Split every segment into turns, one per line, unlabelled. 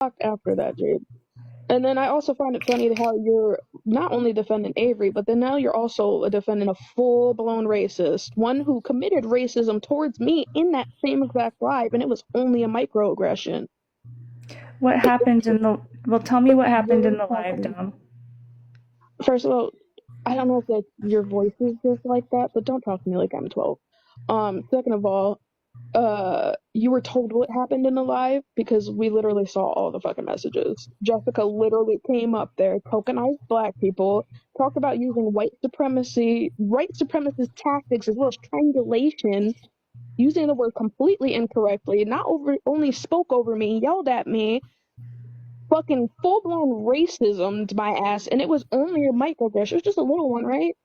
after that, Jade. And then I also find it funny how you're not only defending Avery, but then now you're also defending a full-blown racist, one who committed racism towards me in that same exact live, and it was only a microaggression.
What happened in the... Well, tell me what happened in
Very
the live,
funny.
Dom.
First of all, I don't know if that's your voice is just like that, but don't talk to me like I'm 12. Second of all, you were told what happened in the live because we literally saw all the fucking messages. Jessica literally came up there, tokenized black people, talked about using white supremacist tactics as well as triangulation, using the word completely incorrectly, not only spoke over me, yelled at me, fucking full blown racism to my ass, and it was only a microaggression. It was just a little one, right?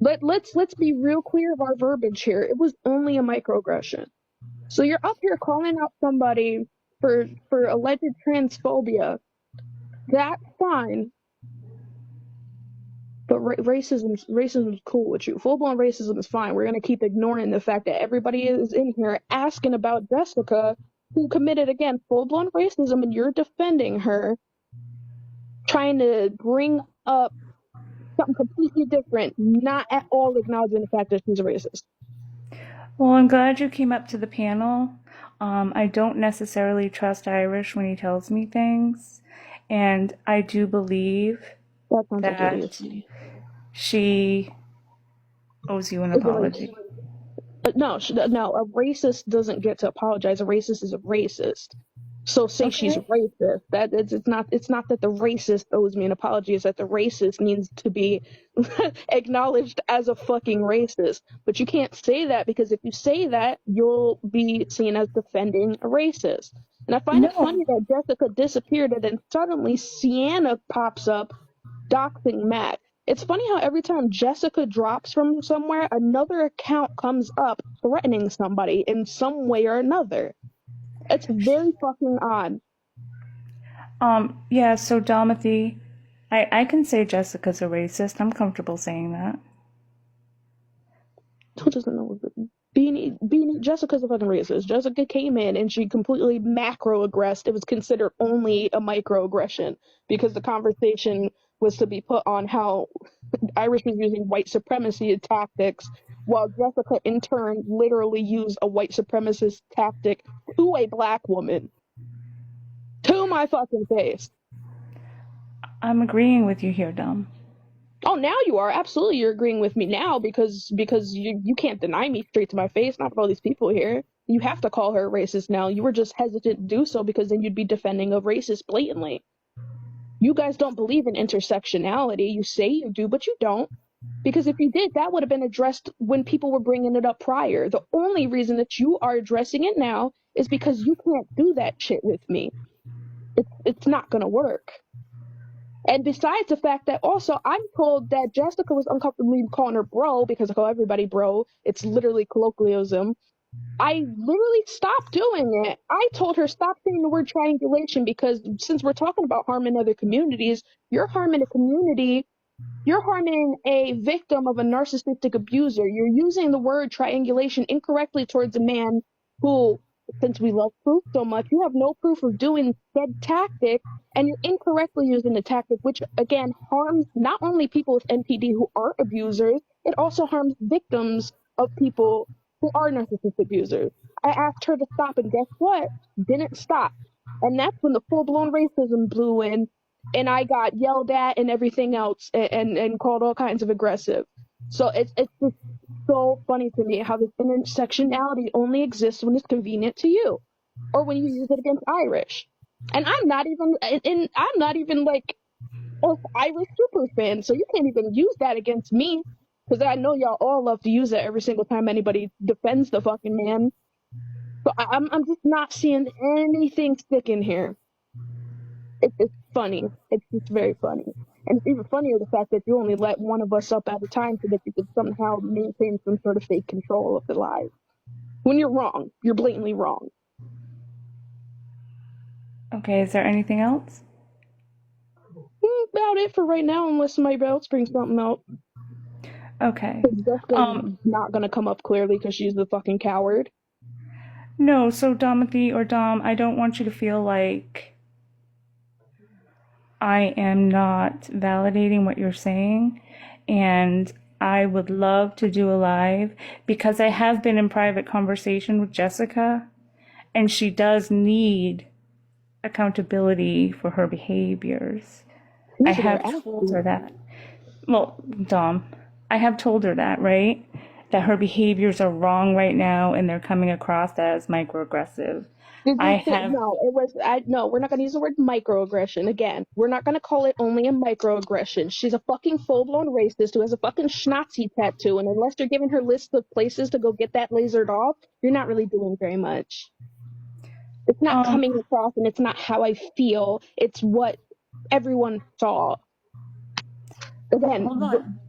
But let's be real clear of our verbiage here. It was only a microaggression. So you're up here calling out somebody for alleged transphobia. That's fine. But racism's cool with you. Full blown racism is fine. We're gonna keep ignoring the fact that everybody is in here asking about Jessica, who committed again full blown racism, and you're defending her, trying to bring up something completely different, not at all acknowledging the fact that she's a racist.
Well, I'm glad you came up to the panel. I don't necessarily trust Irish when he tells me things, and I do believe
That sounds like
that
idiocy.
she owes you an
It's a racist.
apology.
No, a racist doesn't get to apologize. A racist is a racist. So say she's
Okay.
racist. That it's not that the racist owes me an apology. It's that the racist needs to be acknowledged as a fucking racist. But you can't say that, because if you say that, you'll be seen as defending a racist. And I find it
No.
funny that Jessica disappeared and then suddenly Sienna pops up doxing Matt. It's funny how every time Jessica drops from somewhere, another account comes up threatening somebody in some way or another. It's very fucking odd.
Yeah, so Domothy, I can say Jessica's a racist. I'm comfortable saying that.
Who doesn't know what Jessica's a fucking racist. Jessica came in and she completely macro-aggressed. It was considered only a microaggression because the conversation was to be put on how Irish was using white supremacy tactics, while Jessica in turn literally used a white supremacist tactic to a black woman. To my fucking face.
I'm agreeing with you here, Dom.
Oh, now you are. Absolutely, you're agreeing with me now because you can't deny me straight to my face, not with all these people here. You have to call her a racist now. You were just hesitant to do so because then you'd be defending a racist blatantly. You guys don't believe in intersectionality. You say you do, but you don't. Because if you did, that would have been addressed when people were bringing it up prior. The only reason that you are addressing it now is because you can't do that shit with me. It's not gonna work. And besides the fact that also I'm told that Jessica was uncomfortable calling her bro because I call everybody bro. It's literally colloquialism. I literally stopped doing it. I told her stop saying the word triangulation because since we're talking about harming other communities, you're harming a community. You're harming a victim of a narcissistic abuser. You're using the word triangulation incorrectly towards a man who, since we love proof so much, you have no proof of doing said tactic, and you're incorrectly using the tactic, which again harms not only people with NPD who are abusers, it also harms victims of people who are narcissistic abusers. I asked her to stop, and guess what? Didn't stop. And that's when the full blown racism blew in, and I got yelled at and everything else, and called all kinds of aggressive. So it's just so funny to me how this intersectionality only exists when it's convenient to you, or when you use it against Irish. And I'm not even like a Irish super fan, so you can't even use that against me, because I know y'all all love to use it every single time anybody defends the fucking man. So I'm just not seeing anything sticking here. It's funny. It's just very funny. And it's even funnier the fact that you only let one of us up at a time so that you could somehow maintain some sort of fake control of the live. When you're wrong, you're blatantly wrong.
Okay, is there anything else?
About it for right now, unless somebody else brings something out.
Okay.
Jessica's not gonna come up clearly because she's the fucking coward.
No, so Domothy or Dom, I don't want you to feel like I am not validating what you're saying. And I would love to do a live because I have been in private conversation with Jessica, and she does need accountability for her behaviors. I
Usually they're
have told
asking.
her that. Well, Dom, I have told her that, right? That her behaviors are wrong right now and they're coming across as microaggressive.
Did
I
you think?
have,
No, it was. No, we're not going to use the word microaggression again. We're not going to call it only a microaggression. She's a fucking full-blown racist who has a fucking Schnazi tattoo, and unless you're giving her list of places to go get that lasered off, you're not really doing very much. It's not
um,
coming across, and it's not how I feel. It's what everyone saw. Again,
hold on.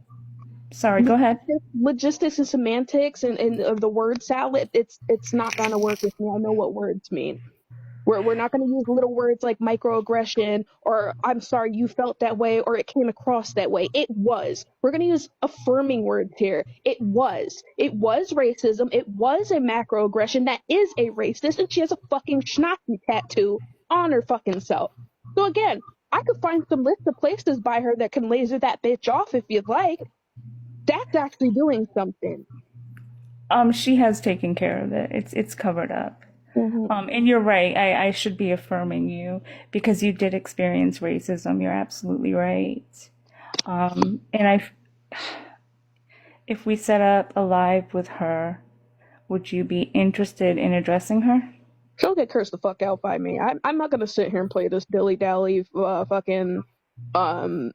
Sorry, go ahead.
logistics and semantics and of the word salad. It's not going to work with me. I know what words mean. We're not going to use little words like microaggression or I'm sorry you felt that way or it came across that way. It was. We're going to use affirming words here. It was. It was racism. It was a macroaggression. That is a racist. And she has a fucking Schnazi tattoo on her fucking self. So again, I could find some list of places by her that can laser that bitch off if you'd like. That's actually doing something.
She has taken care of it. It's covered up.
Mm-hmm.
And you're right. I should be affirming you because you did experience racism. You're absolutely right. And if we set up a live with her, would you be interested in addressing her?
She'll get cursed the fuck out by me. I'm not gonna sit here and play this dilly dally fucking um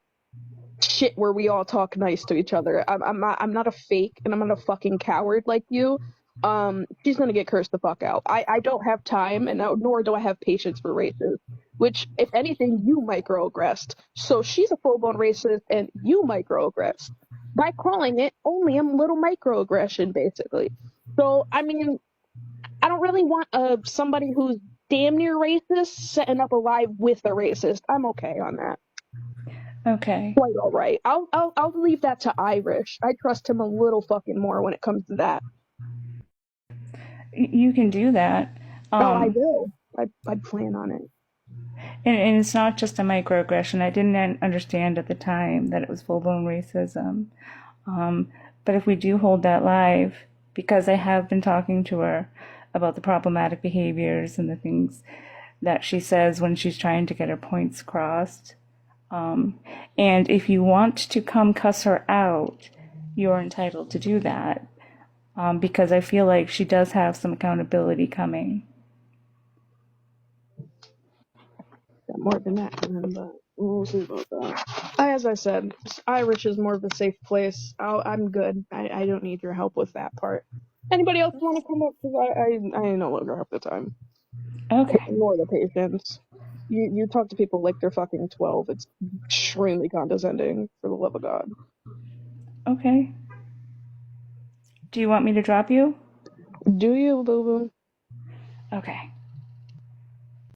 shit where we all talk nice to each other. I'm not a fake and I'm not a fucking coward like you. She's gonna get cursed the fuck out. I don't have time and nor do I have patience for races. Which, if anything, you microaggressed. So she's a full blown racist and you microaggressed by calling it only a little microaggression, basically. So I mean, I don't really want somebody who's damn near racist setting up a live with a racist. I'm okay on that.
Okay.
Quite all right. I'll leave that to Irish. I trust him a little fucking more when it comes to that.
You can do that.
Oh, I
Um,
will. I'd plan on it.
and it's not just a microaggression. I didn't understand at the time that it was full blown racism. Um, but if we do hold that live, because I have been talking to her about the problematic behaviors and the things that she says when she's trying to get her points crossed. And if you want to come cuss her out, you're entitled to do that because I feel like she does have some accountability coming.
Got more than that coming, but we'll see about that. As I said, Irish is more of a safe place. I'm good. I don't need your help with that part. Anybody else want to come up? Because I no longer have the time.
Okay.
Nor the patience. You talk to people like they're fucking 12. It's extremely condescending, for the love of God.
Okay. Do you want me to drop you?
Do you, boo boo?
Okay.